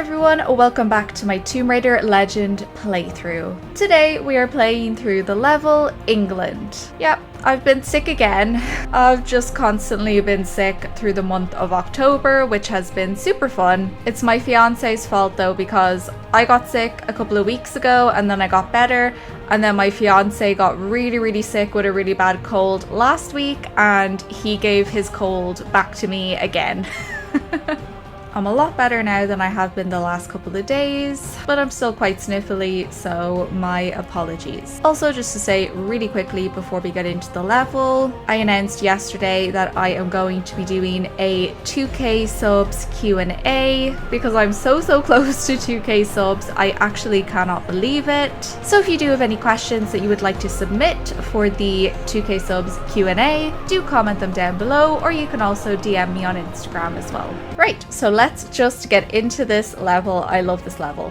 everyone, welcome back to my Tomb Raider Legend playthrough. Today we are playing through the level England. Yep, I've been sick again. I've just constantly been sick through the month of October, which has been super fun. It's my fiance's fault though, because I got sick a couple of weeks ago and then I got better, and then my fiance got really sick with a really bad cold last week, and he gave his cold back to me again. I'm a lot better now than I have been the last couple of days, but I'm still quite sniffly, so my apologies. Also, just to say really quickly before we get into the level, I announced yesterday that I am going to be doing a 2k subs Q&A because I'm so close to 2k subs. I actually cannot believe it. So if you do have any questions that you would like to submit for the 2k subs Q&A, do comment them down below, or you can also DM me on Instagram as well. Right, so let's just get into this level. I love this level.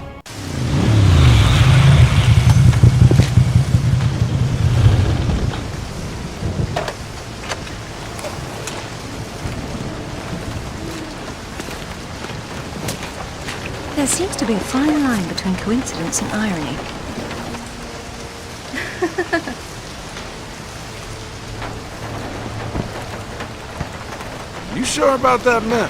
There seems to be a fine line between coincidence and irony. You sure about that map?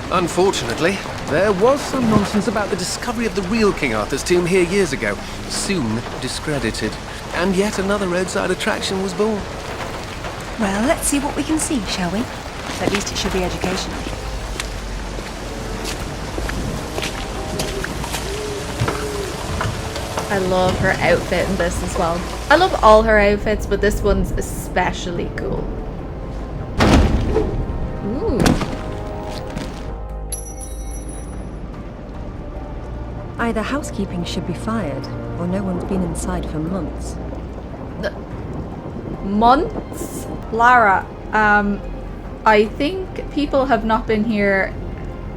Unfortunately, there was some nonsense about the discovery of the real King Arthur's tomb here years ago, soon discredited, and yet another roadside attraction was born. Well, let's see what we can see, shall we? At least it should be educational. I love her outfit in this as well. I love all her outfits, but this one's especially cool. Ooh. Either housekeeping should be fired, or no one's been inside for months. Months? Lara, I think people have not been here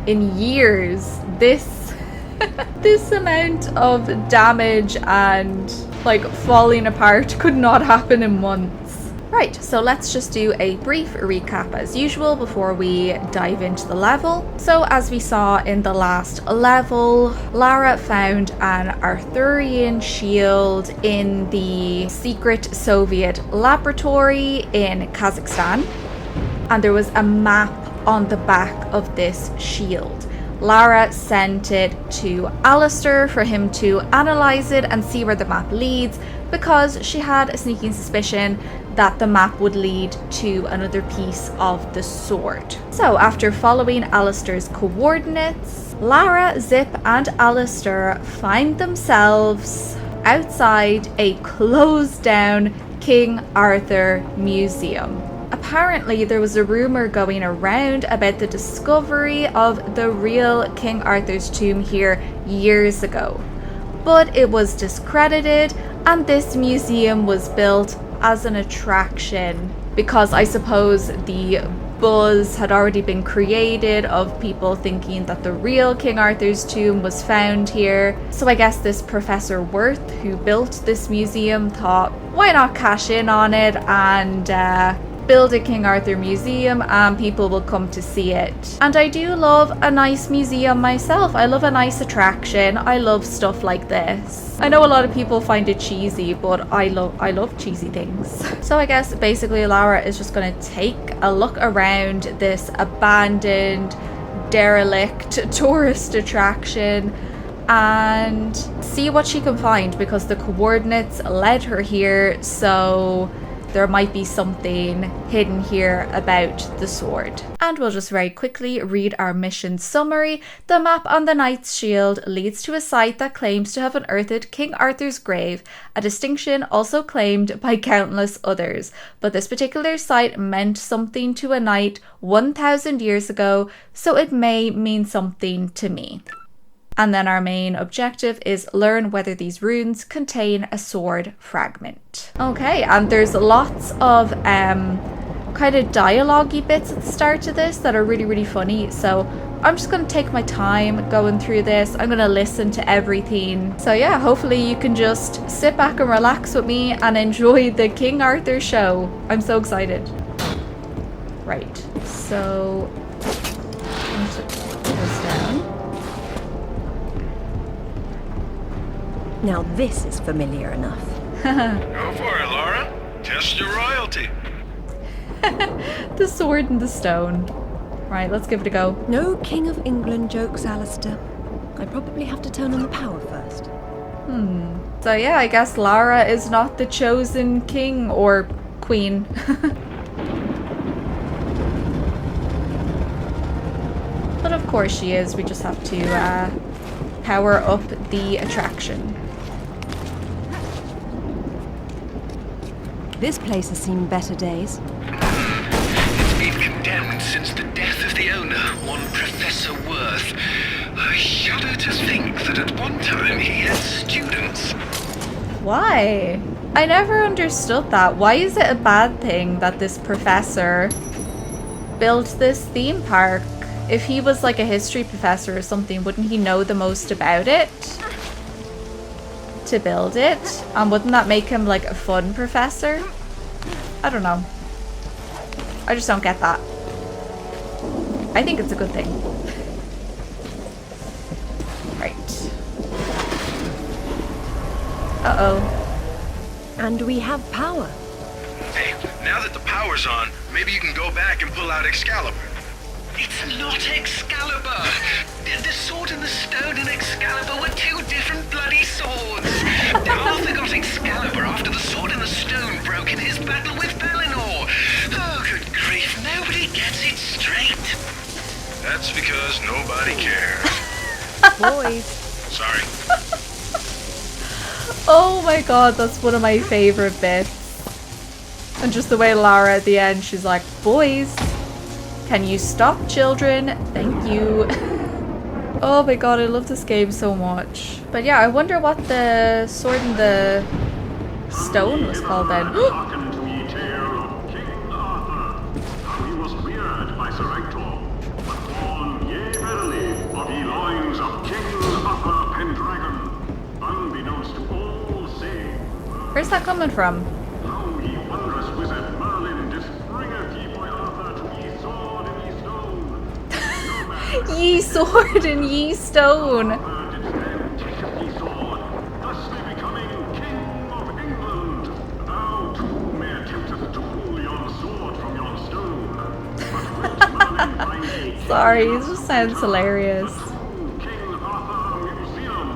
in years. This amount of damage and like falling apart could not happen in months. Right, so let's just do a brief recap as usual before we dive into the level. So as we saw in the last level, Lara found an Arthurian shield in the secret Soviet laboratory in Kazakhstan, and there was a map on the back of this shield. Lara sent it to Alistair for him to analyze it and see where the map leads, because she had a sneaking suspicion that the map would lead to another piece of the sword. So after following Alistair's coordinates, Lara, Zip and Alistair find themselves outside a closed down King Arthur museum. Apparently there was a rumor going around about the discovery of the real King Arthur's tomb here years ago, but it was discredited, and this museum was built as an attraction because I suppose the buzz had already been created of people thinking that the real King Arthur's tomb was found here. So I guess this Professor Worth, who built this museum, thought, why not cash in on it and build a King Arthur museum and people will come to see it. And I do love a nice museum myself. I love a nice attraction. I love stuff like this. I know a lot of people find it cheesy, but I love cheesy things. So I guess basically Lara is just going to take a look around this abandoned, derelict tourist attraction and see what she can find, because the coordinates led her here, so there might be something hidden here about the sword. And we'll just very quickly read our mission summary. The map on the knight's shield leads to a site that claims to have unearthed King Arthur's grave, a distinction also claimed by countless others. But this particular site meant something to a knight 1,000 years ago, so it may mean something to me. And then our main objective is learn whether these runes contain a sword fragment. Okay, and there's lots of kind of dialogue-y bits at the start of this that are really funny. So I'm just going to take my time going through this. I'm going to listen to everything. So yeah, hopefully you can just sit back and relax with me and enjoy the King Arthur show. I'm so excited. Right, so I'm just gonna put this down. Now this is familiar enough. Go for it, Laura. Test your royalty. The sword and the stone. Right, let's give it a go. No King of England jokes, Alistair. I probably have to turn on the power first. So yeah, I guess Lara is not the chosen king or queen. But of course she is. We just have to power up the attraction. This place has seen better days. It's been condemned since the death of the owner, one Professor Worth. I shudder to think that at one time he had students. Why? I never understood that. Why is it a bad thing that this professor built this theme park? If he was like a history professor or something, wouldn't he know the most about it to build it? And wouldn't that make him like a fun professor? I don't know. I just don't get that. I think it's a good thing. Right. Uh-oh. And we have power. Hey, now that the power's on, maybe you can go back and pull out Excalibur. It's not Excalibur! The sword and the stone in Excalibur were two different bloody swords! Arthur got Excalibur after the sword and the stone broke in his battle with Pellinor! Oh, good grief, nobody gets it straight! That's because nobody cares. Boys. Sorry. Oh my god, that's one of my favorite bits. And just the way Lara at the end, she's like, boys, can you stop, children? Thank you. Oh my god, I love this game so much. But yeah, I wonder what the sword and the stone was called then. Hearken to ye tale of King Arthur, how he was reared by Sir Ector, but born, yea verily, of ye loins of King Arthur Pendragon, unbeknownst to all save. Where's that coming from? How ye wondrous wizard Merlin disbringeth ye boy Arthur to ye sword and ye stone. No man Ye sword and ye stone. Arthur didst then take up ye sword, thusly becoming King of England. Thou too may attemptest to pull yon sword from yon stone, but wilt Merlin find thee king Sorry, it of just sounds hilarious. the true King Arthur Museum?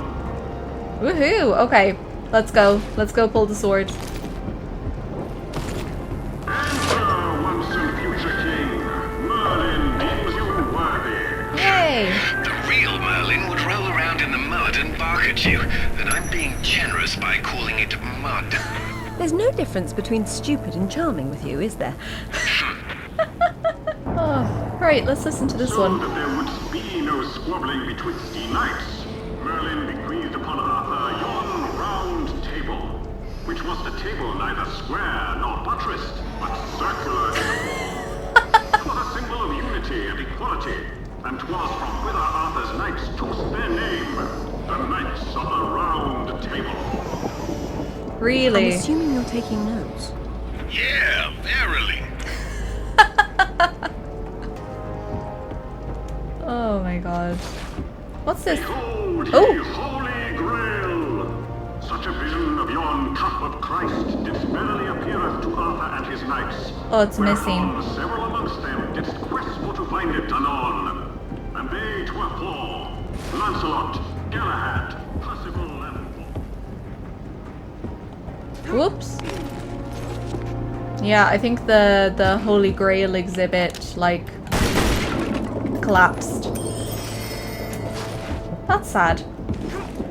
Woohoo! Okay, let's go. Let's go pull the sword. Enter, once and future king. Merlin deems you worthy. Yay! The real Merlin would roll around in the mud and bark at you, and I'm being generous by calling it mud. There's no difference between stupid and charming with you, is there? Oh, right, let's listen to this So one. that there would be no squabbling betwixt ye knights, Merlin bequeathed upon Arthur yon round table, which was the table neither square nor buttressed, but circular in the wall. 'Twas a symbol of unity and equality, and 'twas from whither Arthur's knights took their name, the Knights of the Round Table. I'm Really? assuming you're taking notes. Yeah, verily. Oh my god. What's this? Behold Oh. ye Holy Grail! Such a vision of yon cup of Christ didst verily appeareth to Arthur and his knights. Oh, it's missing. Whereupon several amongst them didst quest for to find it anon. And they to Thor, Lancelot, Galahad, Percival, and... Whoops. Yeah, I think the Holy Grail exhibit, like, collapsed. That's sad.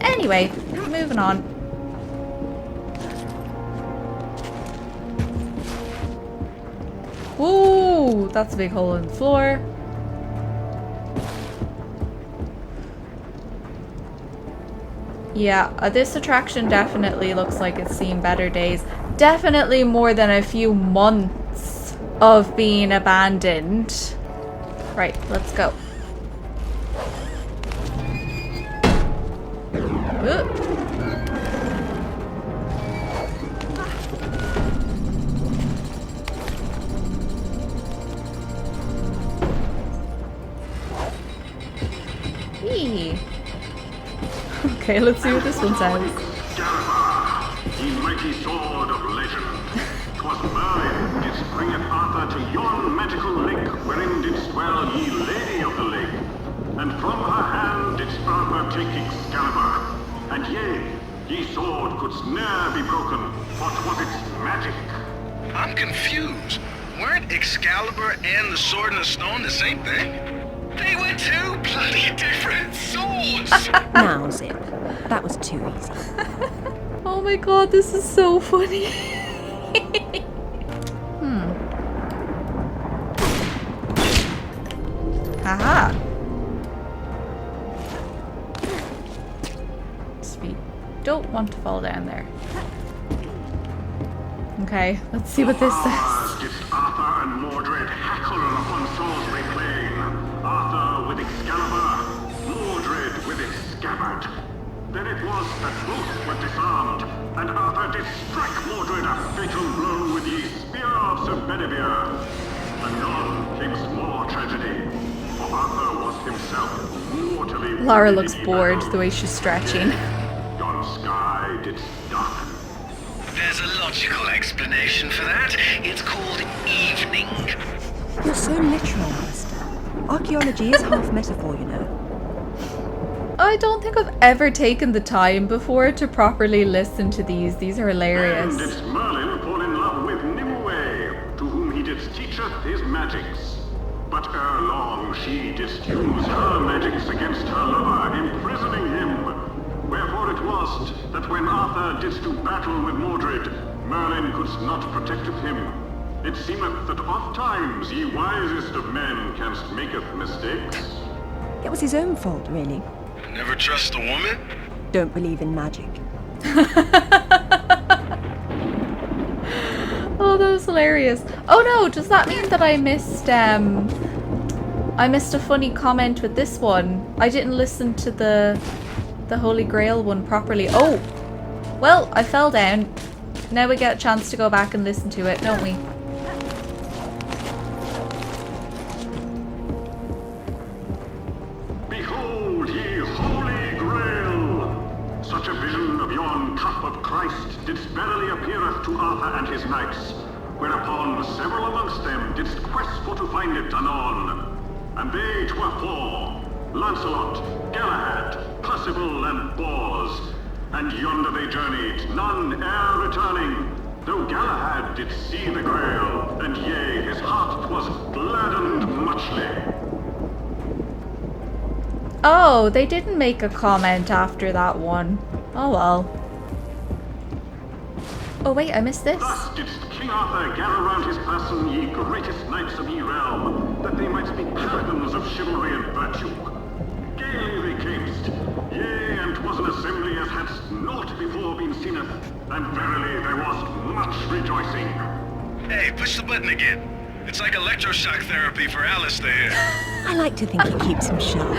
Anyway, moving on. Woo! That's a big hole in the floor. Yeah, this attraction definitely looks like it's seen better days. Definitely more than a few months of being abandoned. Right, let's go. Ooh. Eee. Okay, let's see what this one says. mighty sword of legend. 'Twas Merlin didst bringeth Arthur to yon magical lake, wherein didst dwell ye lady of the lake. And from her hand didst Arthur take Excalibur. And ye sword couldst ne'er be broken, for 'twas its magic. I'm confused. Weren't Excalibur and the Sword in the Stone the same thing? They were two bloody different swords! Now, Zip, that was too easy. Oh my god, this is so funny. Haha. Sweet. Don't want to fall down there. Okay, let's see what this says. Didst Arthur and Mordred hackle upon Salisbury Plain. Arthur with Excalibur, Mordred with its scabbard. Then it was that both were disarmed, and Arthur did strike Mordred a fatal blow with the spear of Sir Bedivere. Anon came more tragedy, for Arthur was himself mortally Lara wounded looks in bored battle. the way she's stretching. Yon sky did darken. There's a logical explanation for that. It's called evening. You're so literal, Alistair. Archaeology is half metaphor, you know. I don't think I've ever taken the time before to properly listen to these. These are hilarious. And didst Merlin fall in love with Nimue, to whom he didst teacheth his magics. But ere long she didst use her magics against her lover, imprisoning him. Wherefore it was that when Arthur didst do battle with Mordred, Merlin couldst not protect him. It seemeth that oft times ye wisest of men canst maketh mistakes. It was his own fault, really. Never trust a woman? Don't believe in magic. Oh, that was hilarious. Oh no, does that mean that I missed a funny comment with this one? I didn't listen to the Holy Grail one properly. Oh! Well, I fell down. Now we get a chance to go back and listen to it, don't we? Behold ye Holy Grail! Such a vision of yon cup of Christ didst verily appeareth to Arthur and his knights, whereupon several amongst them didst quest for to find it anon. And they 'twere four, Lancelot, Galahad, Percival, and Bors. And yonder they journeyed, none e'er returning, though Galahad did see the Grail, and yea, his heart was gladdened muchly. Oh, they didn't make a comment after that one. Oh well. Oh wait, I missed this. Thus didst King Arthur gather round his person ye greatest knights of ye realm, that they might speak paragons of chivalry and virtue. Gaily they camest, yea, and 'twas an assembly as hadst naught before been seeneth, and verily there was much rejoicing. Hey, push the button again. It's like electroshock therapy for Alistair here. I like to think it keeps him sharp.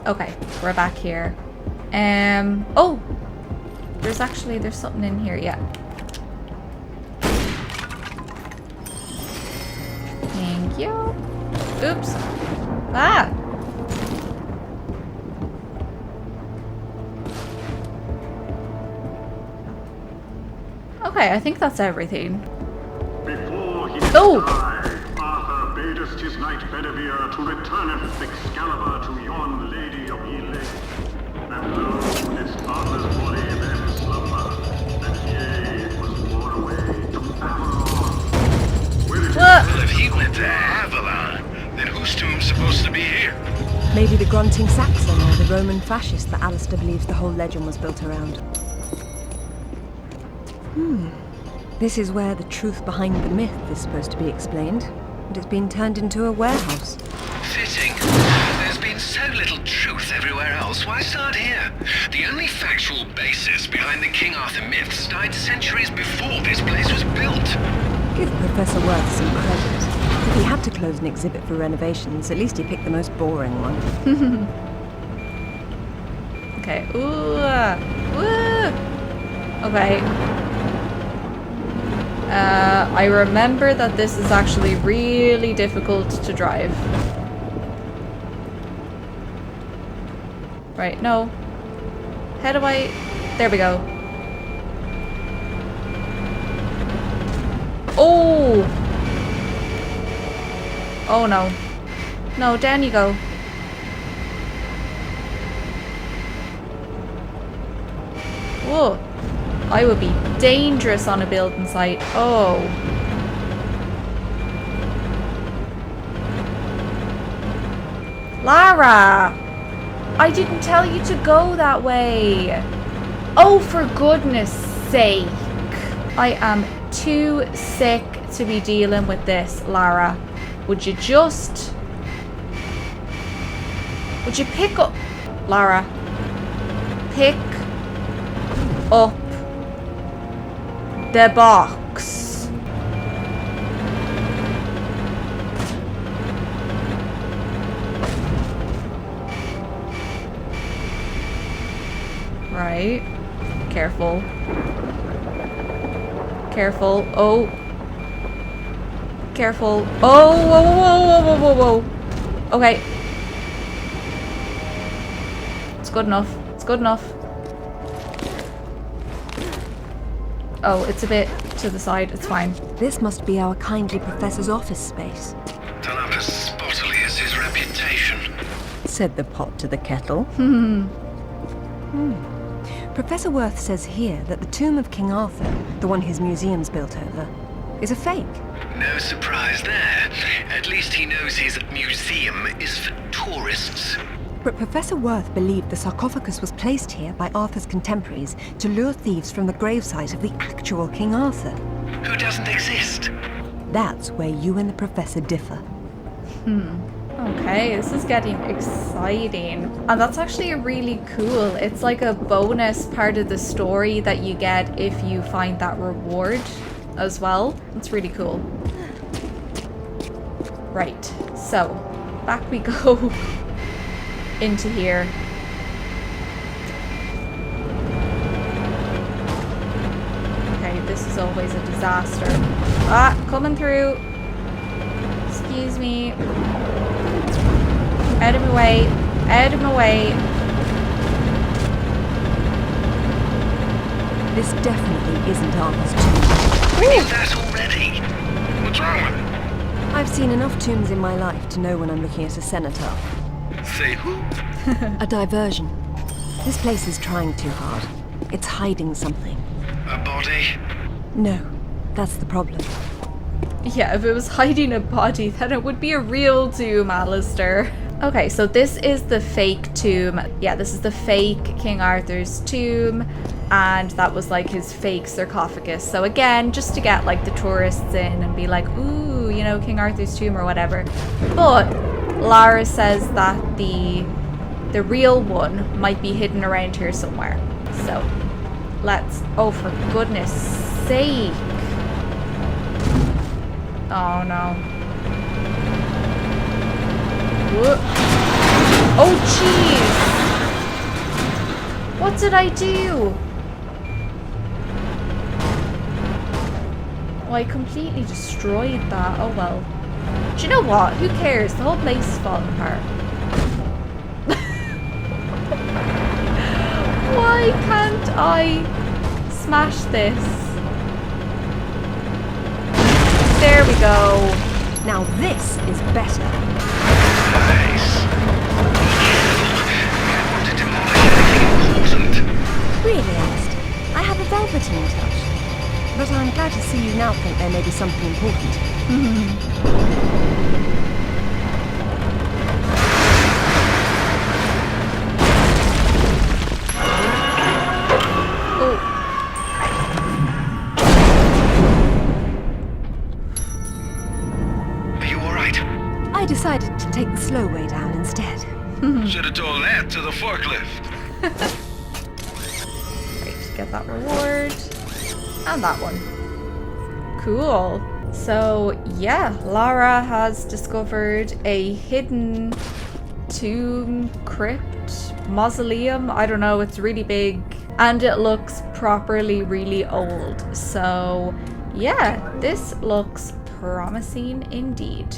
Okay, we're back here. Oh! There's something in here, yeah. Thank you. Oops. Ah! Okay, I think that's everything. Before he Oh! died, Arthur badest his knight Bedivere to returneth Excalibur to yon lady of ye lake. And lo, didst Arthur's body then slumber, and yea, it was borne away to Avalon. Where it is Well, if he went to Avalon, then whose tomb's supposed to be here? Maybe the grunting Saxon or the Roman fascist that Alistair believes the whole legend was built around. This is where the truth behind the myth is supposed to be explained, and it's been turned into a warehouse. Fitting. There's been so little truth everywhere else, why start here? The only factual basis behind the King Arthur myths died centuries before this place was built. Give Professor Worth some credit. If he had to close an exhibit for renovations, at least he picked the most boring one. Okay. Ooh. Woo. Okay. I remember that this is actually really difficult to drive. Right, no. How do I... There we go. Oh! Oh no. No, down you go. Whoa. I would be dangerous on a building site. Oh. Lara! I didn't tell you to go that way. Oh, for goodness sake. I am too sick to be dealing with this, Lara. Would you pick up... Lara. Pick up the box. Right. Careful. Careful. Oh. Careful. Oh, whoa, whoa, whoa, whoa, whoa, whoa. Okay. It's good enough. It's good enough. Oh, it's a bit to the side. It's fine. This must be our kindly professor's office space, Done up as spottily as his reputation. said the pot to the kettle. Professor Worth says here that the tomb of King Arthur, the one his museum's built over, is a fake. No surprise there. At least he knows his museum is for tourists. But Professor Worth believed the sarcophagus was placed here by Arthur's contemporaries to lure thieves from the gravesite of the actual King Arthur. Who doesn't exist? That's where you and the professor differ. Okay, this is getting exciting. And that's actually really cool. It's like a bonus part of the story that you get if you find that reward as well. It's really cool. Right, so back we go into here. Okay, this is always a disaster. Ah, coming through. Excuse me. Out of my way. Out of my way. This definitely isn't Arthur's tomb. We knew that already. What's wrong with it? I've seen enough tombs in my life to know when I'm looking at a cenotaph. Say who? A diversion. This place is trying too hard. It's hiding something. A body? No, that's the problem. Yeah, if it was hiding a body, then it would be a real tomb, Alistair. Okay, so this is the fake tomb. Yeah, this is the fake King Arthur's tomb. And that was like his fake sarcophagus. So again, just to get like the tourists in and be like, ooh, you know, King Arthur's tomb or whatever. But Lara says that the real one might be hidden around here somewhere. So let's, oh, for goodness sake. Oh no. Whoop. Oh jeez. What did I do? Oh, I completely destroyed that. Oh well. Do you know what? Who cares? The whole place is falling apart. Why can't I smash this? There we go. Now this is better. Nice. I want to demolish anything important. Really, Alistair, I have a velveteen touch. But I'm glad to see you now think there may be something important. Are you alright? I decided to take the slow way down instead. Should have told that to the forklift. Right, get that reward. And that one. Cool. So, yeah, Lara has discovered a hidden tomb, crypt, mausoleum. I don't know, it's really big. And it looks properly really old. So, yeah, this looks promising indeed.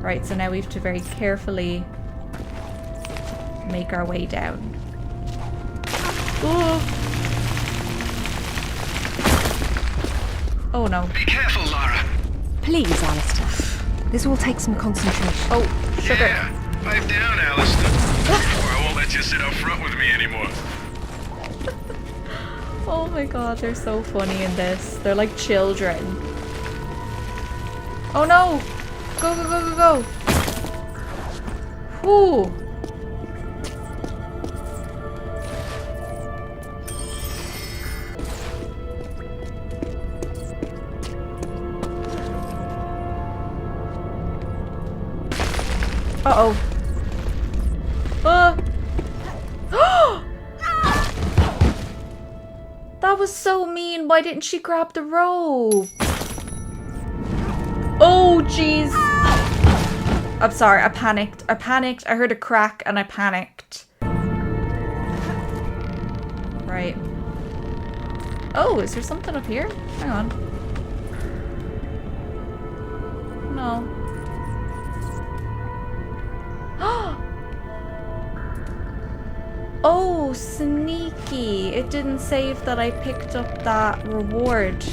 Right, so now we have to very carefully make our way down. Ooh. Oh no. Be careful, Lara. Please, Alistair. This will take some concentration. Oh, sugar. Yeah, pipe down, Alistair. Or I won't let you sit up front with me anymore. Oh my god, they're so funny in this. They're like children. Oh no! Go, go, go, go, go! Whoo! Uh-oh. That was so mean. Why didn't she grab the rope? Oh, jeez. I'm sorry. I panicked. I heard a crack and I panicked. Right. Oh, is there something up here? Hang on. No. Oh, sneaky. It didn't save that I picked up that reward.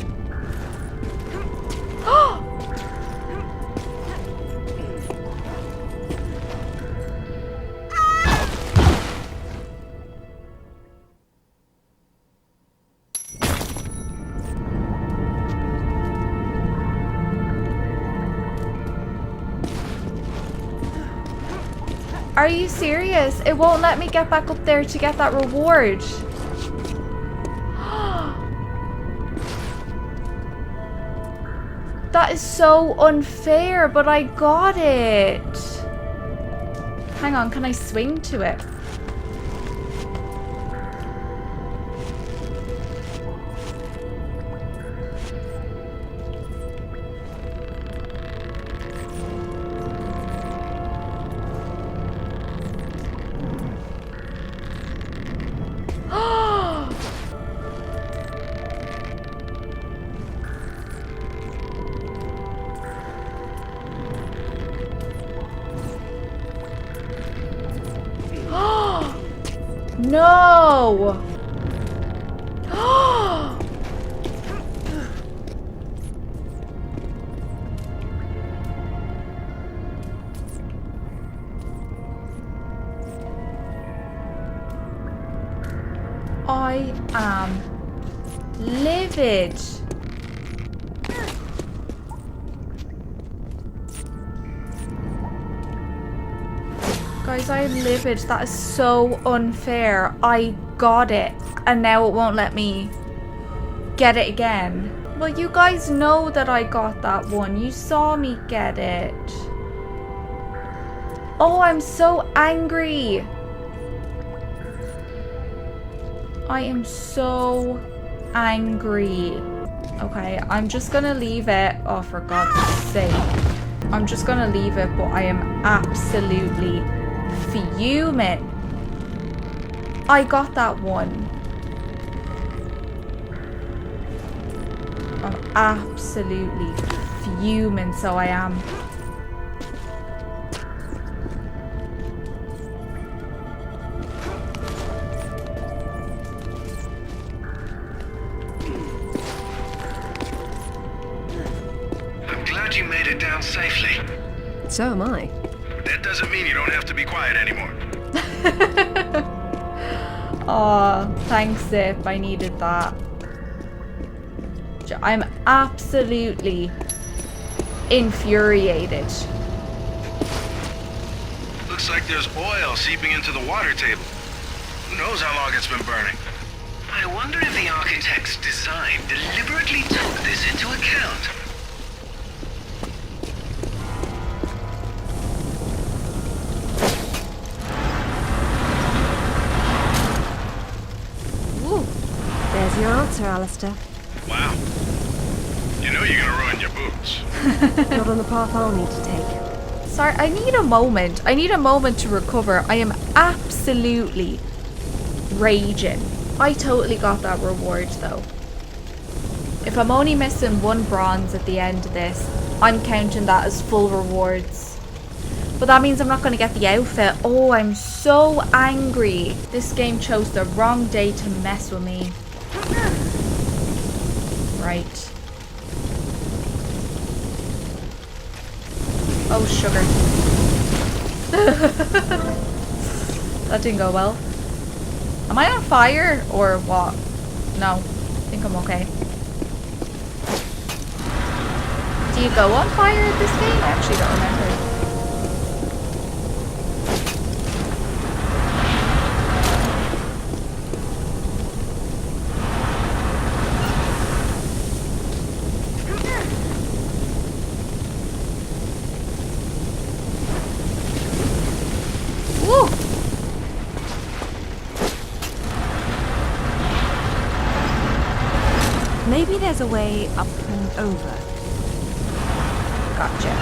Are you serious? It won't let me get back up there to get that reward. That is so unfair, but I got it. Hang on, can I swing to it? No! I am livid. Guys, I am livid. That is so unfair. I got it, and now it won't let me get it again. Well, you guys know that I got that one. You saw me get it. Oh, I'm so angry. I am so angry. Okay, I'm just gonna leave it. Oh, for God's sake. I'm just gonna leave it, but I am absolutely fuming. I got that one. I'm absolutely fuming, so I am. I'm glad you made it down safely. So am I. That doesn't mean you don't have to be quiet anymore. Aw, thanks, Zip. I needed that. I'm absolutely infuriated. Looks like there's oil seeping into the water table. Who knows how long it's been burning? I wonder if the architect's design deliberately took this into account. There's your answer, Alistair. Wow. You know you're gonna ruin your boots. Not on the path I'll need to take. Sorry, I need a moment. I need a moment to recover. I am absolutely raging. I totally got that reward though. If I'm only missing one bronze at the end of this, I'm counting that as full rewards. But that means I'm not going to get the outfit. Oh, I'm so angry. This game chose the wrong day to mess with me. Right. Oh, sugar. That didn't go well. Am I on fire or what? No. I think I'm okay. Do you go on fire at this game? I actually don't remember. Woo! Maybe there's a way up and over. Gotcha.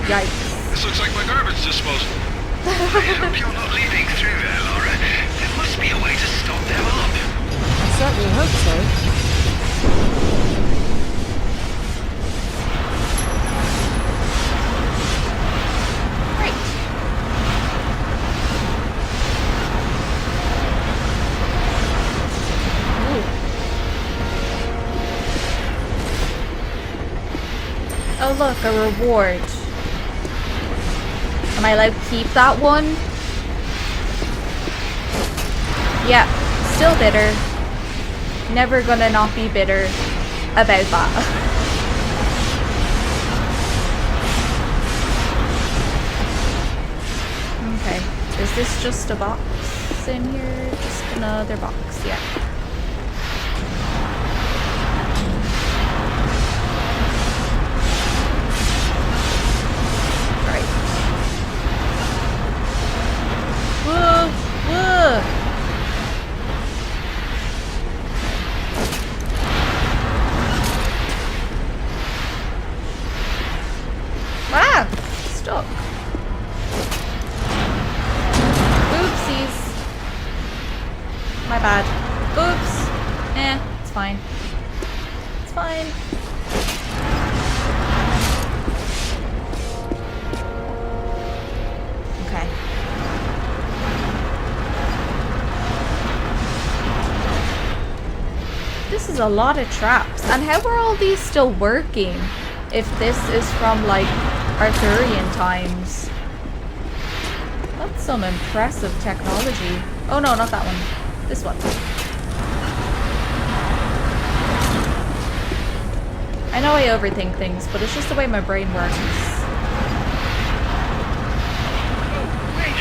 Yikes. This looks like my garbage disposal. I hope you're not leaving through there, Laura. There must be a way to stop them up. I certainly hope so. Great. Ooh. Oh look, a reward. Am I allowed to keep that one? Yeah, still bitter. Never gonna not be bitter about that. Okay, is this just a box in here? Just another box, yeah. Whoa, whoa. Ah, stuck. Oopsies. My bad. Oops. It's fine. It's fine. Okay. This is a lot of traps. And how are all these still working if this is from like Arthurian times? That's some impressive technology. Oh no, not that one. This one. I know I overthink things, but it's just the way my brain works.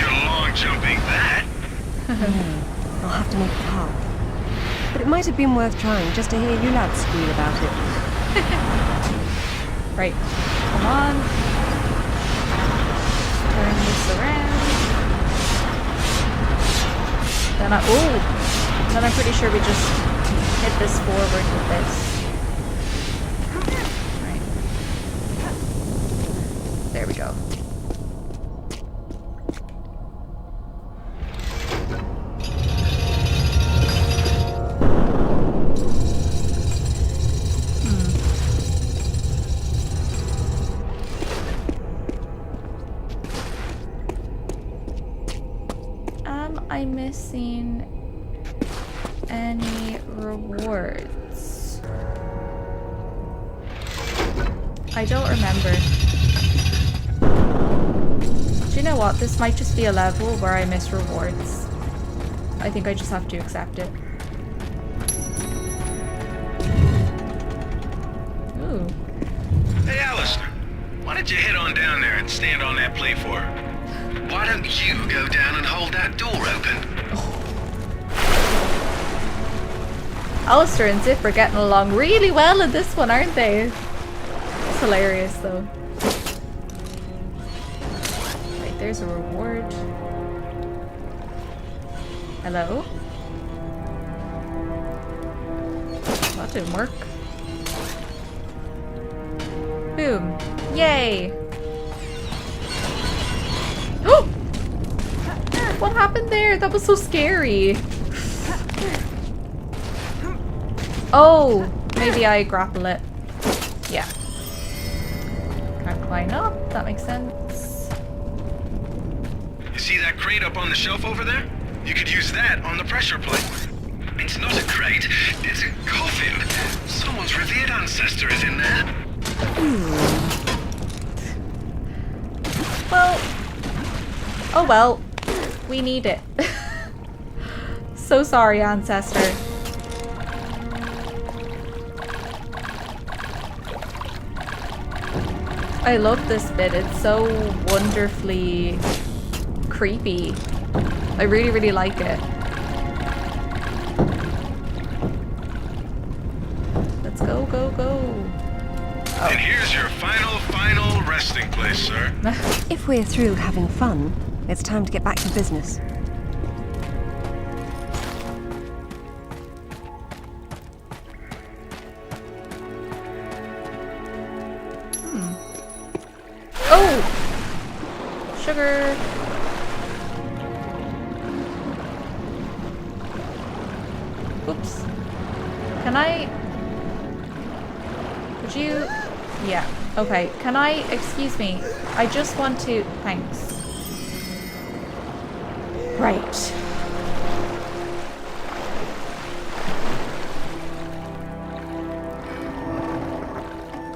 You're long jumping that. I'll have to make it hard. But it might have been worth trying just to hear you lads squeal about it. Right. Come on. Turn this around. Then then I'm pretty sure we just hit this forward with this. Right. There we go. I'm missing any rewards. I don't remember. Do you know what? This might just be a level where I miss rewards. I think I just have to accept it. Ooh. Hey, Alistair. Why don't you head on down there and stand on that platform? Why don't you go down and hold that door open? Alistair and Zip are getting along really well in this one, aren't they? It's hilarious, though. Right, there's a reward. Hello? That didn't work. Boom. Yay! What happened there? That was so scary. Oh, maybe I grapple it. Yeah. Can't climb up. That makes sense. Is See that crate up on the shelf over there? You could use that on the pressure plate. It's not a crate, it's a coffin. Someone's revered ancestor is in there. Well, oh well, we need it. So sorry, ancestor. I love this bit. It's so wonderfully creepy. I really, really like it. Let's go, go, go. Oh. And here's your final resting place, sir. If we're through having fun, it's time to get back to business. Oh! Sugar. Oops. Can I... Would you... Yeah. Okay. Can I... Excuse me. I just want to... Thanks. Right.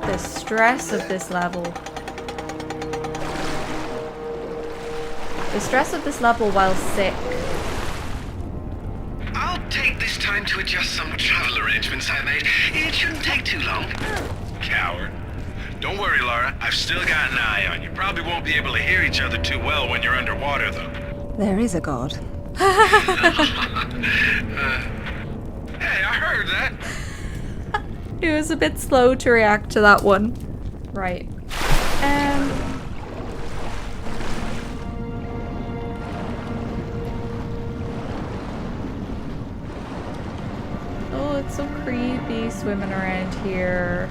The stress of this level. The stress of this level while sick. I'll take this time to adjust some travel arrangements I made. It shouldn't take too long. Coward. Don't worry, Lara. I've still got an eye on you. Probably won't be able to hear each other too well when you're underwater, though. There is a god. Hey, I heard that. It was a bit slow to react to that one. Right. Oh, it's so creepy swimming around here.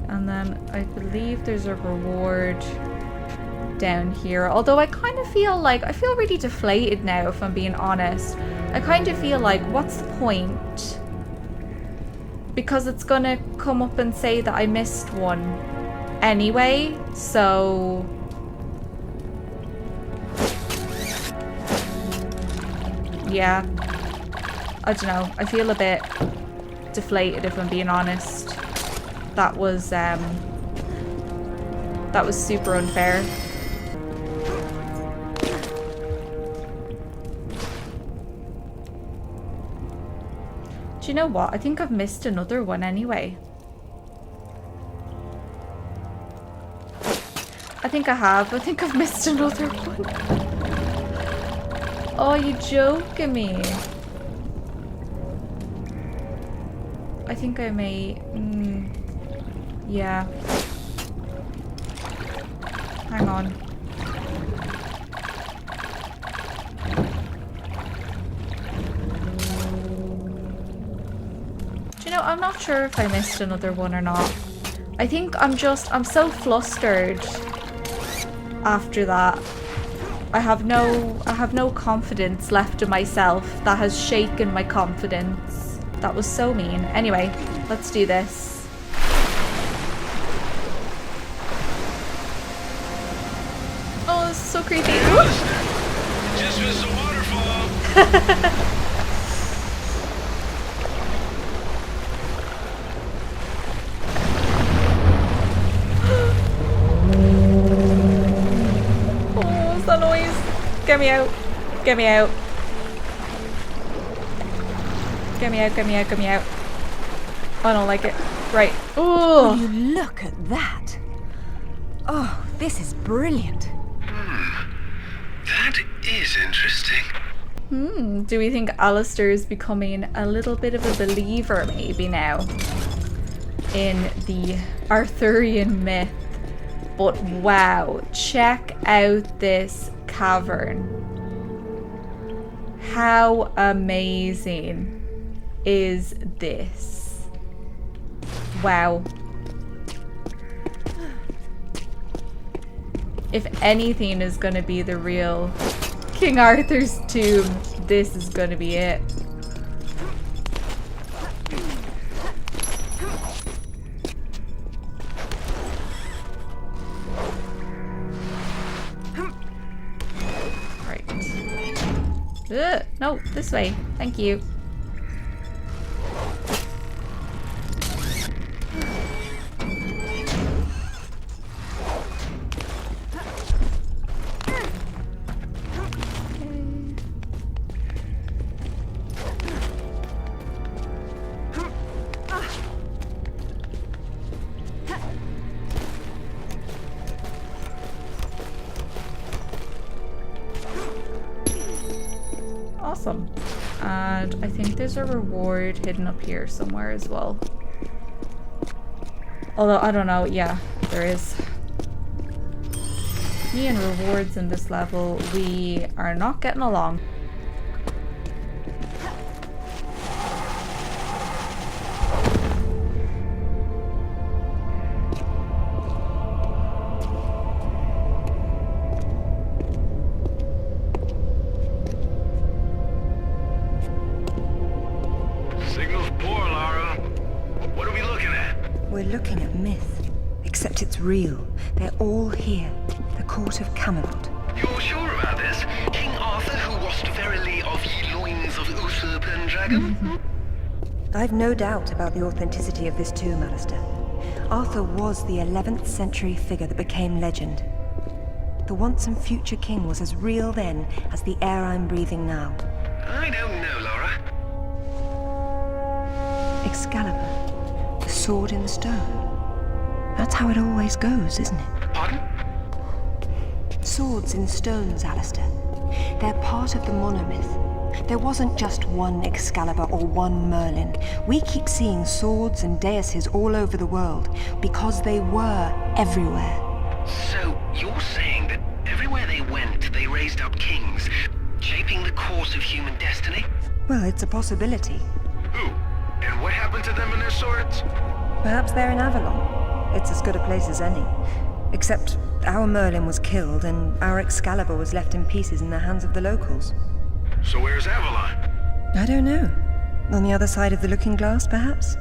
And then I believe there's a reward down here. Although I kind of feel like, I feel really deflated now, if I'm being honest. I kind of feel like, what's the point? Because it's gonna come up and say that I missed one anyway, so... Yeah. I don't know. I feel a bit deflated, if I'm being honest. That was super unfair. Do you know what? I think I've missed another one anyway. I think I have. I think I've missed another one. Oh, you joking me? I think I may... Yeah. Hang on. Do you know, I'm not sure if I missed another one or not. I think I'm so flustered after that. I have no confidence left in myself. That has shaken my confidence. That was so mean. Anyway, let's do this. So creepy. Just missed a waterfall. Oh, what's that noise? Get me out. Get me out. Get me out, get me out, get me out. I don't like it. Right. Oh, you look at that. Oh, this is brilliant. That is interesting. Do we think Alistair is becoming a little bit of a believer maybe now in the Arthurian myth? But wow, check out this cavern. How amazing is this? Wow. If anything is going to be the real King Arthur's tomb, this is going to be it. Right. No, this way. Thank you. Awesome. And I think there's a reward hidden up here somewhere as well. Although, I don't know. Yeah, there is. Me and rewards in this level, we are not getting along. Real. They're all here. The court of Camelot. You're sure about this? King Arthur, who washed verily of ye loins of usurp and dragon? I've no doubt about the authenticity of this tomb, Alistair. Arthur was the 11th century figure that became legend. The once and future king was as real then as the air I'm breathing now. I don't know, Laura. Excalibur, the sword in the stone. That's how it always goes, isn't it? Pardon? Swords in stones, Alistair. They're part of the monomyth. There wasn't just one Excalibur or one Merlin. We keep seeing swords and daises all over the world because they were everywhere. So, you're saying that everywhere they went, they raised up kings, shaping the course of human destiny? Well, it's a possibility. Who? And what happened to them and their swords? Perhaps they're in Avalon. It's as good a place as any. Except our Merlin was killed and our Excalibur was left in pieces in the hands of the locals. So where's Avalon? I don't know. On the other side of the looking glass, perhaps?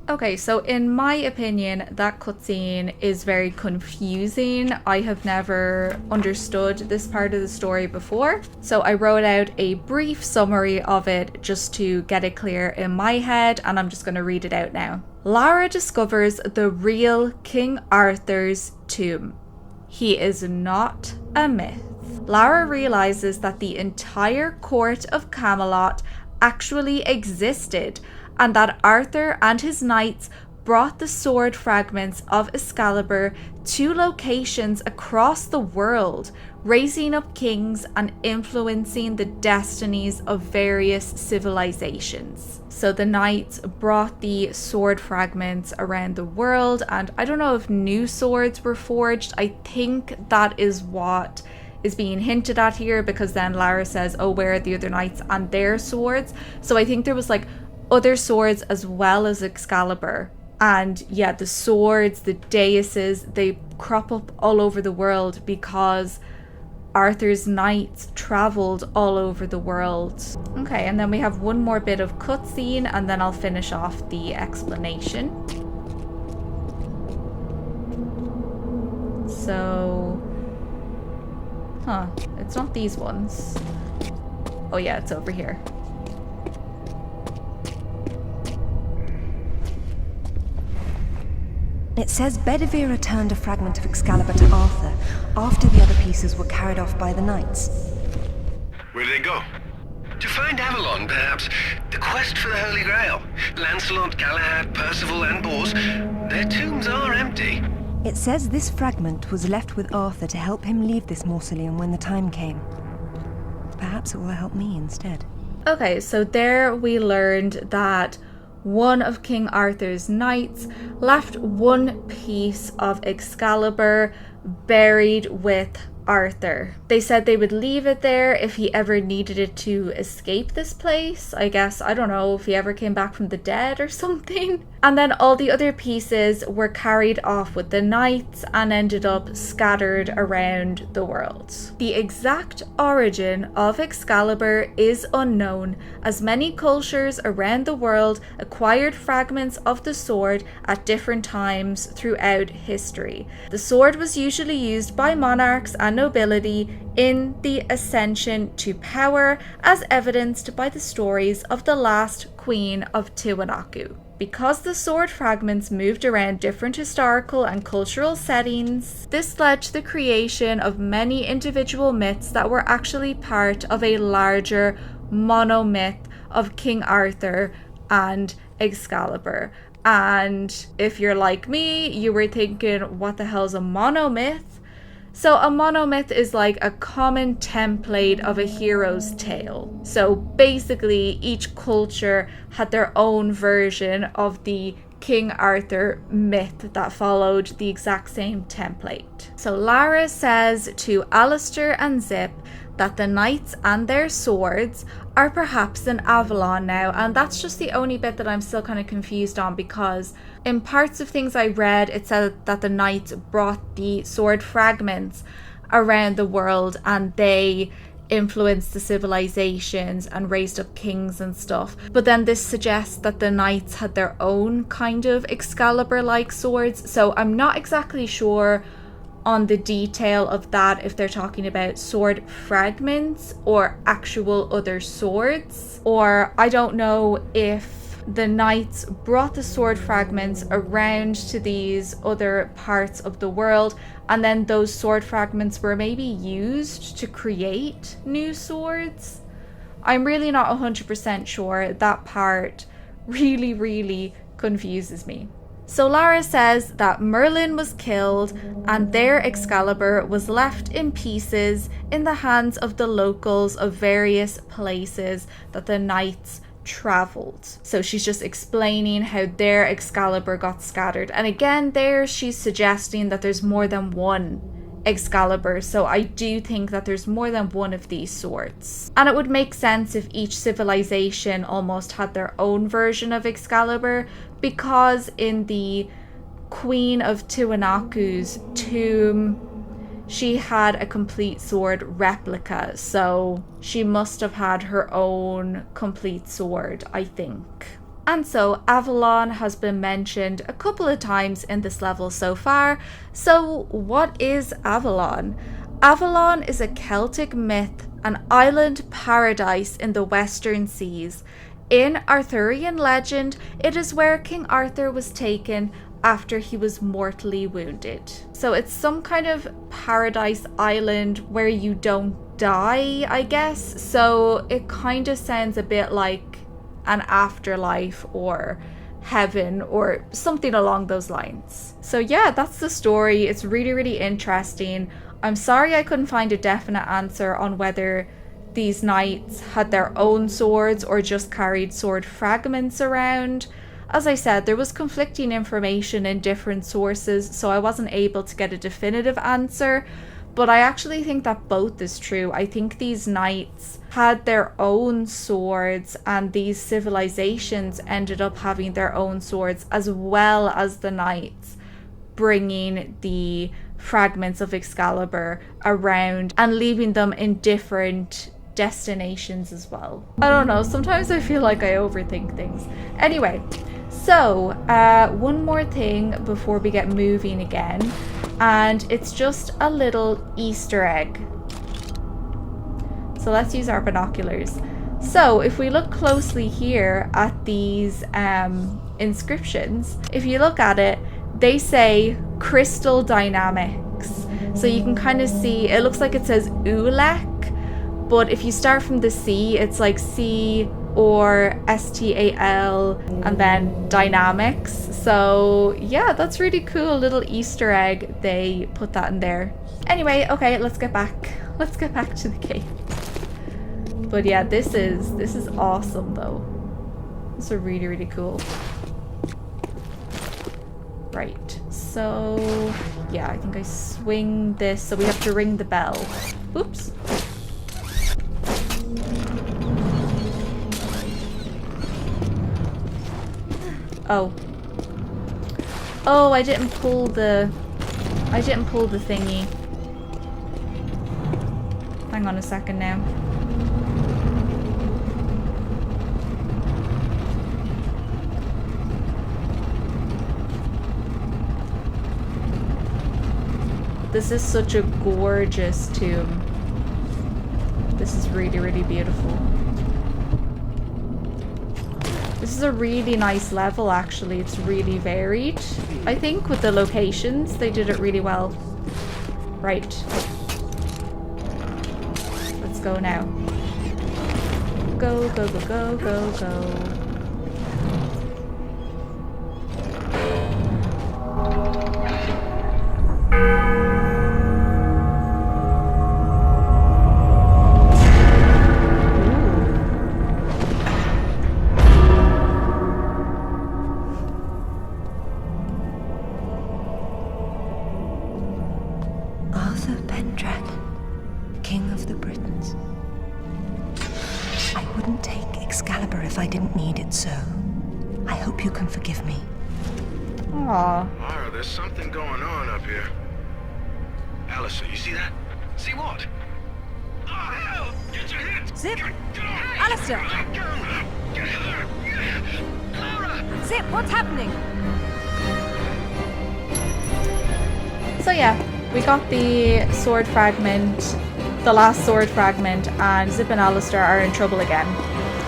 Okay, so in my opinion, that cutscene is very confusing. I have never understood this part of the story before, so I wrote out a brief summary of it just to get it clear in my head, and I'm just going to read it out now. Lara discovers the real King Arthur's tomb. He is not a myth. Lara realizes that the entire court of Camelot actually existed, and that Arthur and his knights brought the sword fragments of Excalibur to locations across the world, raising up kings and influencing the destinies of various civilizations. So the knights brought the sword fragments around the world, and I don't know if new swords were forged. I think that is what is being hinted at here, because then Lara says, oh, where are the other knights and their swords? So I think there was like other swords as well as Excalibur. And yeah, the swords, the daises, they crop up all over the world because Arthur's knights traveled all over the world. Okay, and then we have one more bit of cutscene, and then I'll finish off the explanation. So, it's not these ones. Oh yeah, it's over here. It says Bedivere returned a fragment of Excalibur to Arthur after the other pieces were carried off by the knights. Where did they go? To find Avalon, perhaps. The quest for the Holy Grail. Lancelot, Galahad, Percival, and Bors. Their tombs are empty. It says this fragment was left with Arthur to help him leave this mausoleum when the time came. Perhaps it will help me instead. Okay, so there we learned that one of King Arthur's knights left one piece of Excalibur buried with Arthur. They said they would leave it there if he ever needed it to escape this place. I guess, I don't know, if he ever came back from the dead or something. And then all the other pieces were carried off with the knights and ended up scattered around the world. The exact origin of Excalibur is unknown, as many cultures around the world acquired fragments of the sword at different times throughout history. The sword was usually used by monarchs and nobility in the ascension to power, as evidenced by the stories of the last queen of Tiwanaku. Because the sword fragments moved around different historical and cultural settings, this led to the creation of many individual myths that were actually part of a larger monomyth of King Arthur and Excalibur. And if you're like me, you were thinking, what the hell is a monomyth? So a monomyth is like a common template of a hero's tale. So basically each culture had their own version of the King Arthur myth that followed the exact same template. So Lara says to Alistair and Zip that the knights and their swords are perhaps in Avalon now, and that's just the only bit that I'm still kind of confused on, because in parts of things I read it said that the knights brought the sword fragments around the world and they influenced the civilizations and raised up kings and stuff. But then this suggests that the knights had their own kind of Excalibur-like swords, so I'm not exactly sure on the detail of that, if they're talking about sword fragments or actual other swords, or I don't know if the knights brought the sword fragments around to these other parts of the world and then those sword fragments were maybe used to create new swords. I'm really not 100% sure. That part really confuses me. So Lara says that Merlin was killed and their Excalibur was left in pieces in the hands of the locals of various places that the knights traveled. So she's just explaining how their Excalibur got scattered. And again, there she's suggesting that there's more than one Excalibur, so I do think that there's more than one of these swords. And it would make sense if each civilization almost had their own version of Excalibur, because in the Queen of Tiwanaku's tomb, she had a complete sword replica, so she must have had her own complete sword, I think. And so Avalon has been mentioned a couple of times in this level so far. So what is Avalon? Avalon is a Celtic myth, an island paradise in the Western Seas. In Arthurian legend, it is where King Arthur was taken after he was mortally wounded. So it's some kind of paradise island where you don't die, I guess. So it kind of sounds a bit like an afterlife or heaven or something along those lines. So yeah, that's the story. It's really interesting. I'm sorry I couldn't find a definite answer on whether these knights had their own swords or just carried sword fragments around. As I said, there was conflicting information in different sources, so I wasn't able to get a definitive answer. But I actually think that both is true. I think these knights had their own swords and these civilizations ended up having their own swords, as well as the knights bringing the fragments of Excalibur around and leaving them in different destinations as well. I don't know, sometimes I feel like I overthink things. Anyway, so one more thing before we get moving again, and it's just a little Easter egg. So let's use our binoculars. So if we look closely here at these inscriptions, if you look at it, they say crystal dynamics. So you can kind of see, it looks like it says Ulek, but if you start from the C, it's like C or STAL and then dynamics. So yeah, that's really cool, little Easter egg. They put that in there. Anyway, okay, let's get back to the cave. But yeah, this is awesome though. This is really cool. Right, So, yeah, I think I swing this. So we have to ring the bell. Oops. Oh. Oh, I didn't pull the thingy. Hang on a second now. This is such a gorgeous tomb. This is really, really beautiful. This is a really nice level, actually. It's really varied. I think with the locations, they did it really well. Right. Let's go now. Go, go, go, go, go, go. Lara, there's something going on up here. Alistair, you see that? See what? Oh, hell! Get your hit! Zip! Alistair! Get her! Lara! Zip, what's happening? So yeah, we got the sword fragment, the last sword fragment, and Zip and Alistair are in trouble again,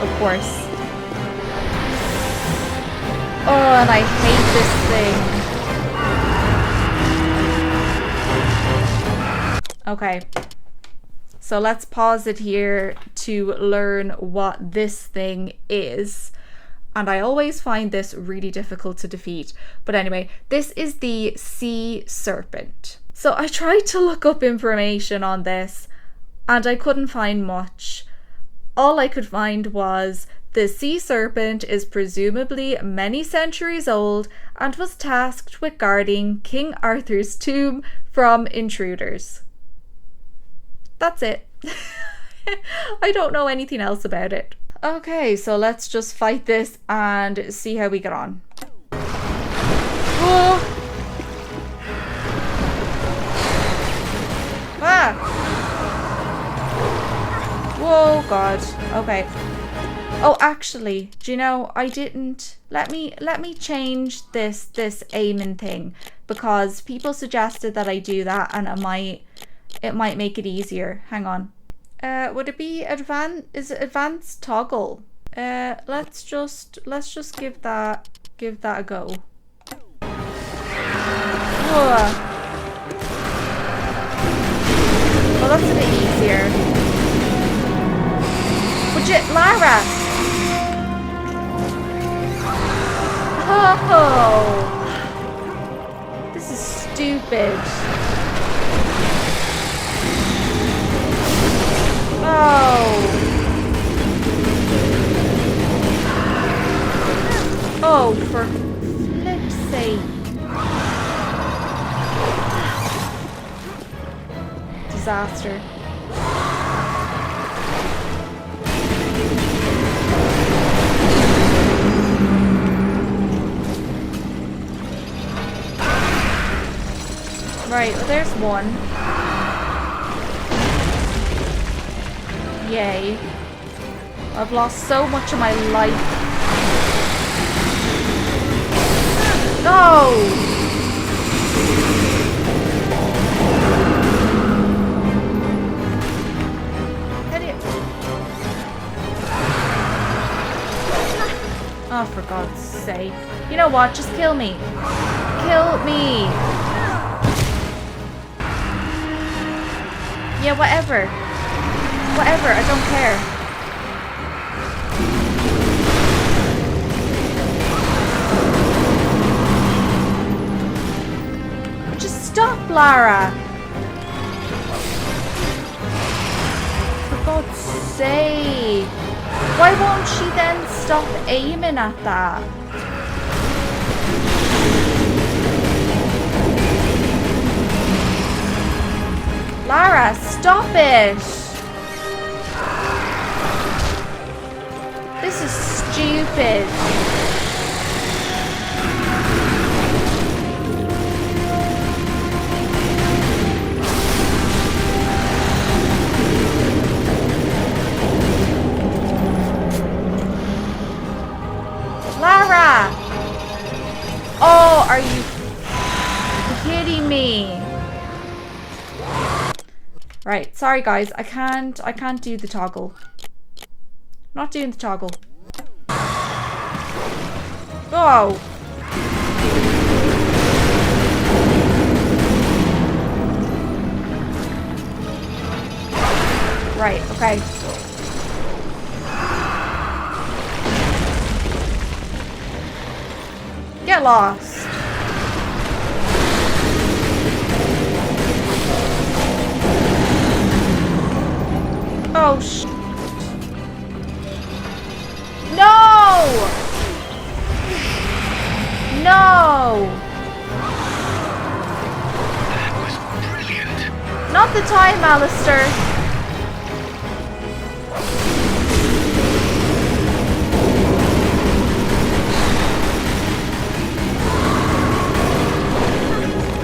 of course. Oh, and I hate this thing. Okay. So let's pause it here to learn what this thing is. And I always find this really difficult to defeat. But anyway, this is the sea serpent. So I tried to look up information on this and I couldn't find much. All I could find was the sea serpent is presumably many centuries old and was tasked with guarding King Arthur's tomb from intruders. That's it. I don't know anything else about it. Okay, so let's just fight this and see how we get on. Whoa! Ah! Whoa, God. Okay. Oh, actually, do you know, I didn't... Let me change this aiming thing, because people suggested that I do that and it might make it easier. Hang on. Would it be is it advanced toggle? Let's just give that a go. Whoa. Well, that's a bit easier. Would you, Lara? Oh, this is stupid. Oh. Oh, for flip's sake. Disaster. Right, well, there's one. Yay. I've lost so much of my life. No! Oh, for God's sake. You know what? Just kill me. Kill me. Yeah, whatever. Whatever, I don't care. Just stop, Lara. For God's sake. Why won't she then stop aiming at that? Lara, stop it! This is stupid. Lara! Oh, are you kidding me? Right, sorry guys, I can't do the toggle. Not doing the toggle. Oh! Right, okay. Get lost. Oh, no! No! That was brilliant. Not the time, Alistair.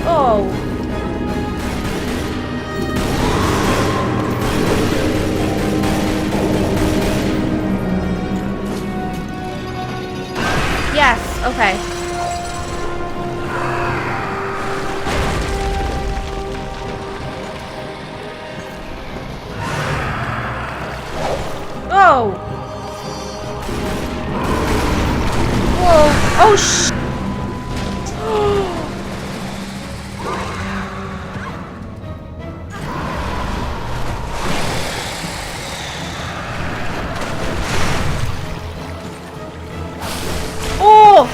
Oh. Yes, okay. Oh. Whoa. Oh, Oh!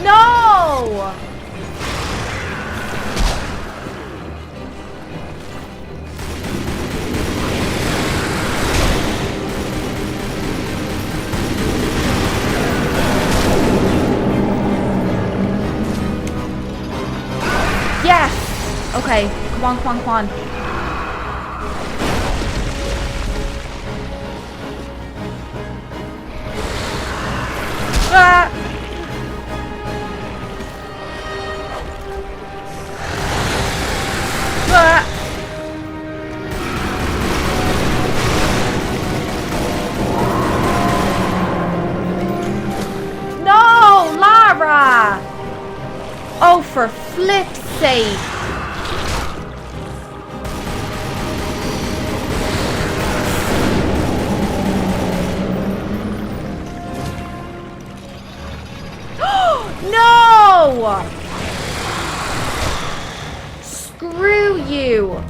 No! Yes! Okay, come on, come on, come on. Ah! Ah! No, Lara! Oh, for flip's sake! No! Screw you!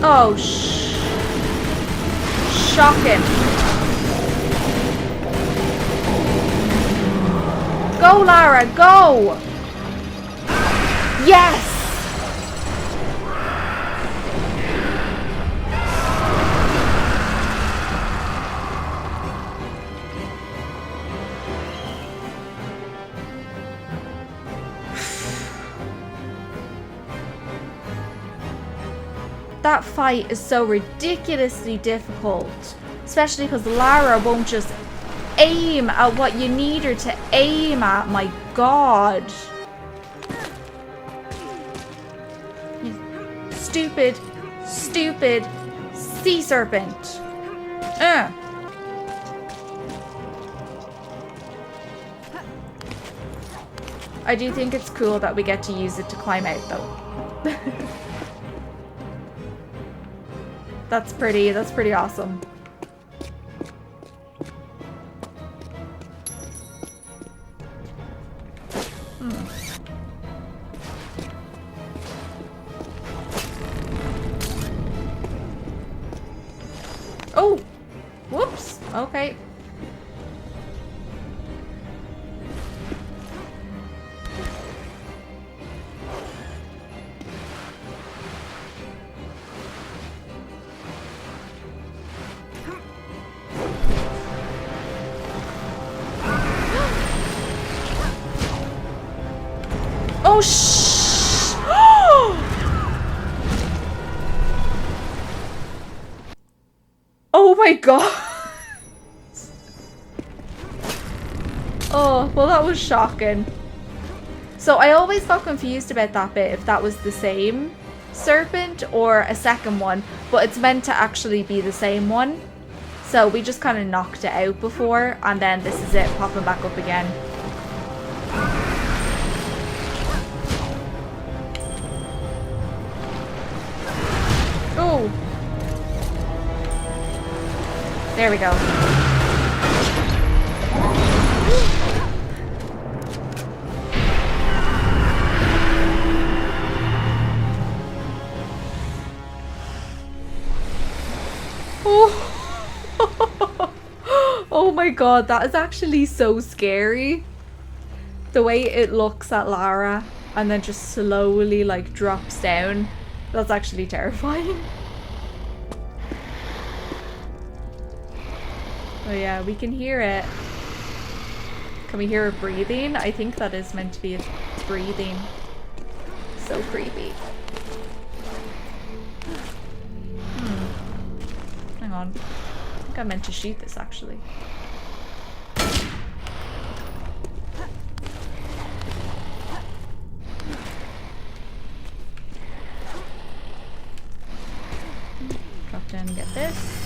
Oh, shocking. Go, Lara, go! Yes! That fight is so ridiculously difficult, especially because Lara won't just aim at what you need her to aim at. My God. Stupid, stupid sea serpent. I do think it's cool that we get to use it to climb out though. That's pretty awesome. Oh! Whoops! Okay. Oh, shh! Oh my god! Oh, well that was shocking. So I always got confused about that bit, if that was the same serpent or a second one, but it's meant to actually be the same one. So we just kind of knocked it out before, and then this is it popping back up again. Oh! There we go. Oh my god, that is actually so scary. The way it looks at Lara and then just slowly like drops down. That's actually terrifying. Oh yeah, we can hear it. Can we hear it breathing? I think that is meant to be its breathing. So creepy. Hang on. I think I meant to shoot this actually. Drop down and get this.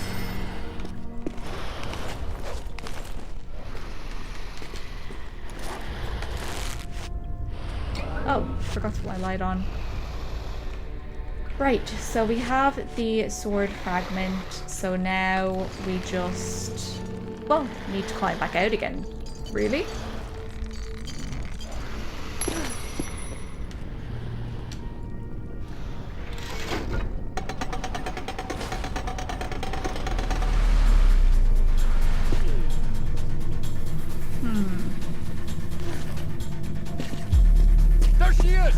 Oh, forgot to put my light on. Right, so we have the sword fragment, so now we just, well, need to climb back out again. Really? There she is!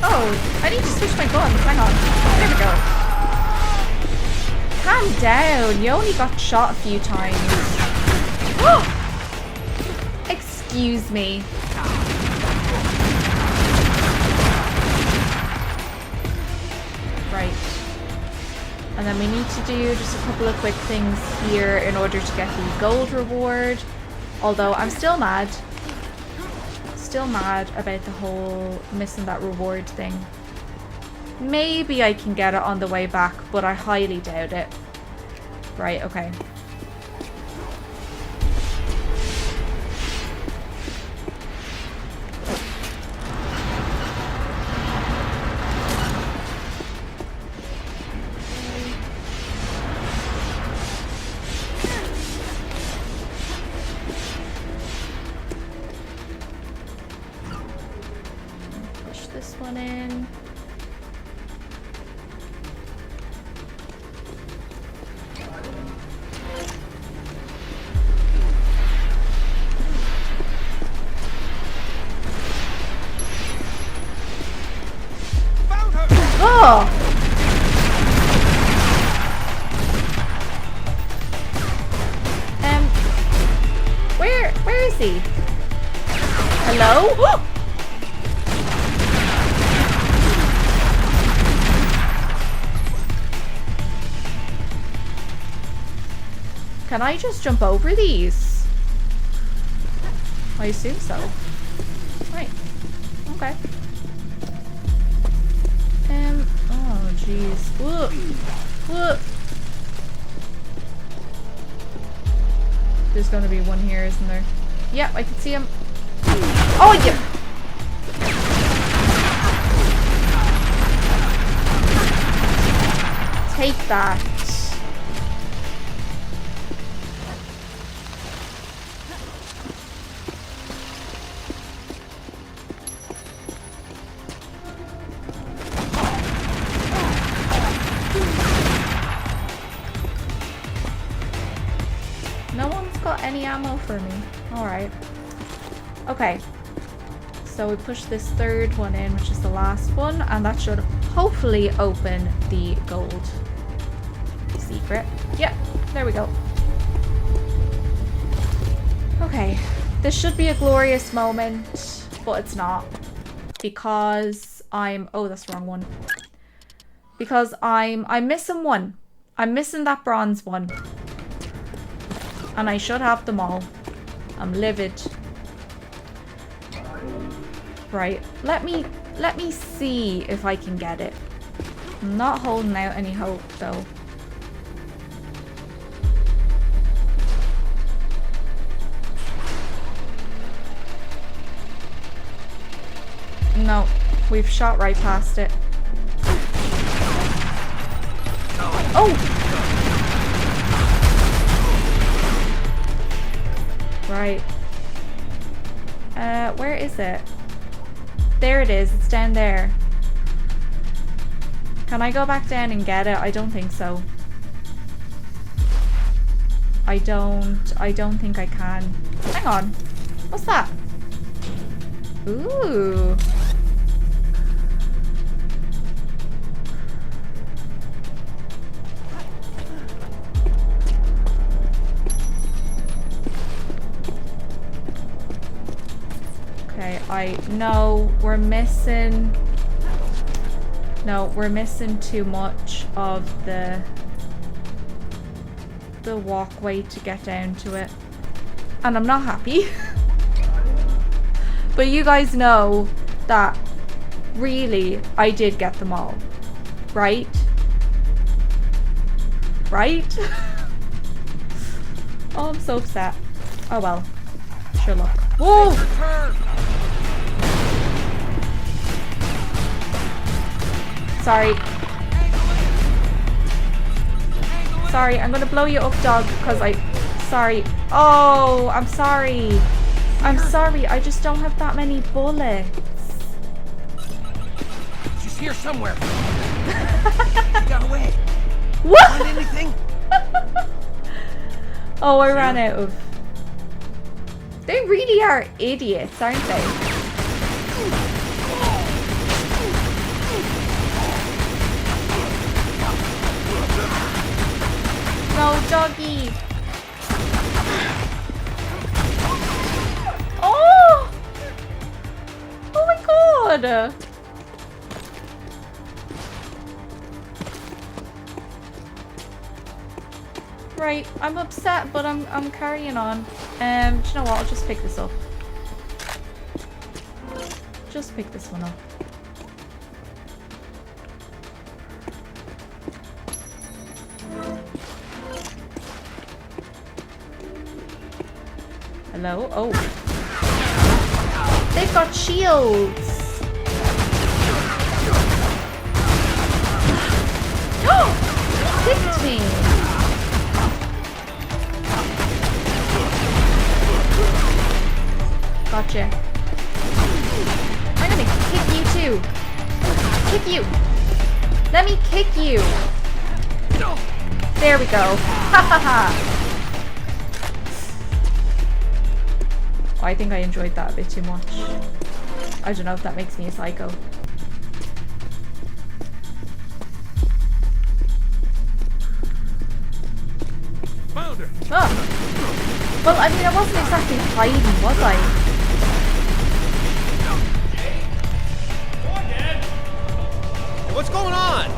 Oh, I need to switch my guns. Hang on. There we go. Calm down. You only got shot a few times. Excuse me. Right. And then we need to do just a couple of quick things here in order to get the gold reward. Although I'm still mad. Still mad about the whole missing that reward thing. Maybe I can get it on the way back, but I highly doubt it. Right, okay. Push this one in. Oh! Where is he? Hello? Can I just jump over these? I assume so. Right. Okay. Oh jeez. Whoop. Whoop. There's gonna be one here, isn't there? Yep, I can see him. Oh yeah. Take that. No one's got any ammo for me. Alright. Okay. So we push this third one in, which is the last one, and that should hopefully open the gold secret. Yep, there we go. Okay, this should be a glorious moment, but it's not. Because I'm... Oh, that's the wrong one. Because I'm missing one. I'm missing that bronze one. And I should have them all. I'm livid. Right, let me see if I can get it. I'm not holding out any hope though. No, we've shot right past it. Oh! Right. Where is it? There it is. It's down there. Can I go back down and get it? I don't think so. I don't think I can. Hang on. What's that? Ooh. Okay, we're missing... No, we're missing too much of the walkway to get down to it. And I'm not happy. But you guys know that really I did get them all. Right? Right? Oh, I'm so upset. Oh well. Sure look. Whoa! Sorry. Sorry, I'm gonna blow you up, dog, because sorry. Oh, I'm sorry. I'm sorry, I just don't have that many bullets. She's here somewhere. She got away. What? Find anything? Oh, I ran out of... They really are idiots, aren't they? No, doggy. Oh! Oh my god! Right, I'm upset, but I'm carrying on. Do you know what? I'll just pick this up. Just pick this one up. Hello? Oh. They've got shields! Oh! Kicked me! Gotcha. I'm gonna kick you too. Kick you! Let me kick you! There we go. Ha ha ha! I think I enjoyed that a bit too much. I don't know if that makes me a psycho. Found her. Oh. Well, I mean, I wasn't exactly hiding, was I? Hey, what's going on?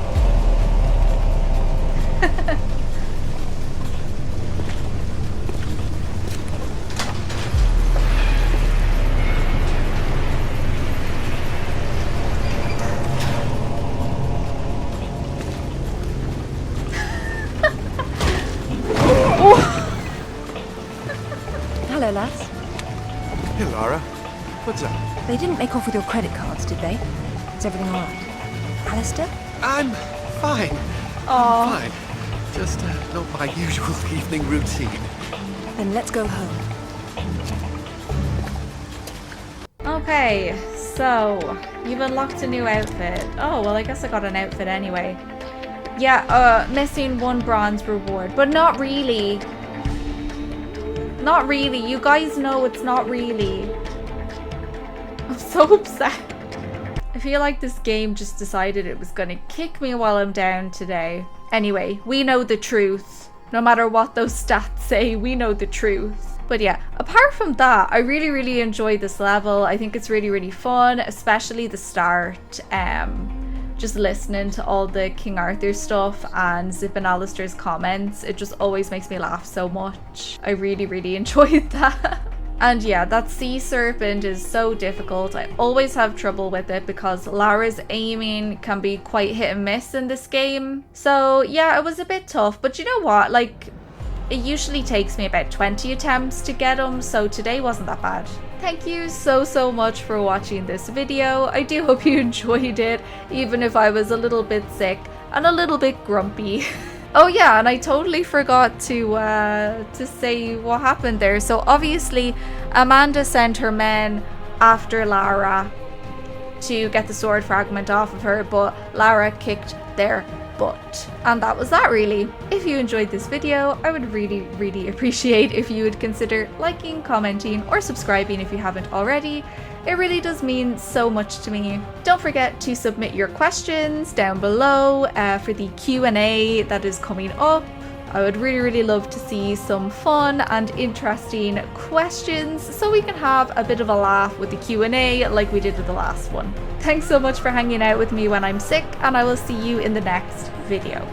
Hello, lads. Hey, Lara. What's up? They didn't make off with your credit cards, did they? Is everything all right? Alistair? I'm fine. Oh. Fine. Just not my usual evening routine. Then let's go home. Okay, so you've unlocked a new outfit. Oh, well, I guess I got an outfit anyway. Yeah, missing one bronze reward, but not really. Not really. You guys know it's not really. I'm so upset. I feel like this game just decided it was gonna kick me while I'm down today. Anyway, we know the truth. No matter what those stats say, we know the truth. But yeah, apart from that, I really enjoyed this level. I think it's really fun, especially the start. Just listening to all the King Arthur stuff and Zip and Alistair's comments. It just always makes me laugh so much. I really enjoyed that. And yeah, that sea serpent is so difficult. I always have trouble with it because Lara's aiming can be quite hit and miss in this game. So yeah, it was a bit tough, but you know what? Like, it usually takes me about 20 attempts to get them, so today wasn't that bad. Thank you so much for watching this video. I do hope you enjoyed it, even if I was a little bit sick and a little bit grumpy. Oh yeah, and I totally forgot to say what happened there. So obviously, Amanda sent her men after Lara to get the sword fragment off of her, but Lara kicked their butt. And that was that really. If you enjoyed this video, I would really appreciate if you would consider liking, commenting, or subscribing if you haven't already. It really does mean so much to me. Don't forget to submit your questions down below for the Q&A that is coming up. I would really love to see some fun and interesting questions so we can have a bit of a laugh with the Q&A like we did with the last one. Thanks so much for hanging out with me when I'm sick, and I will see you in the next video.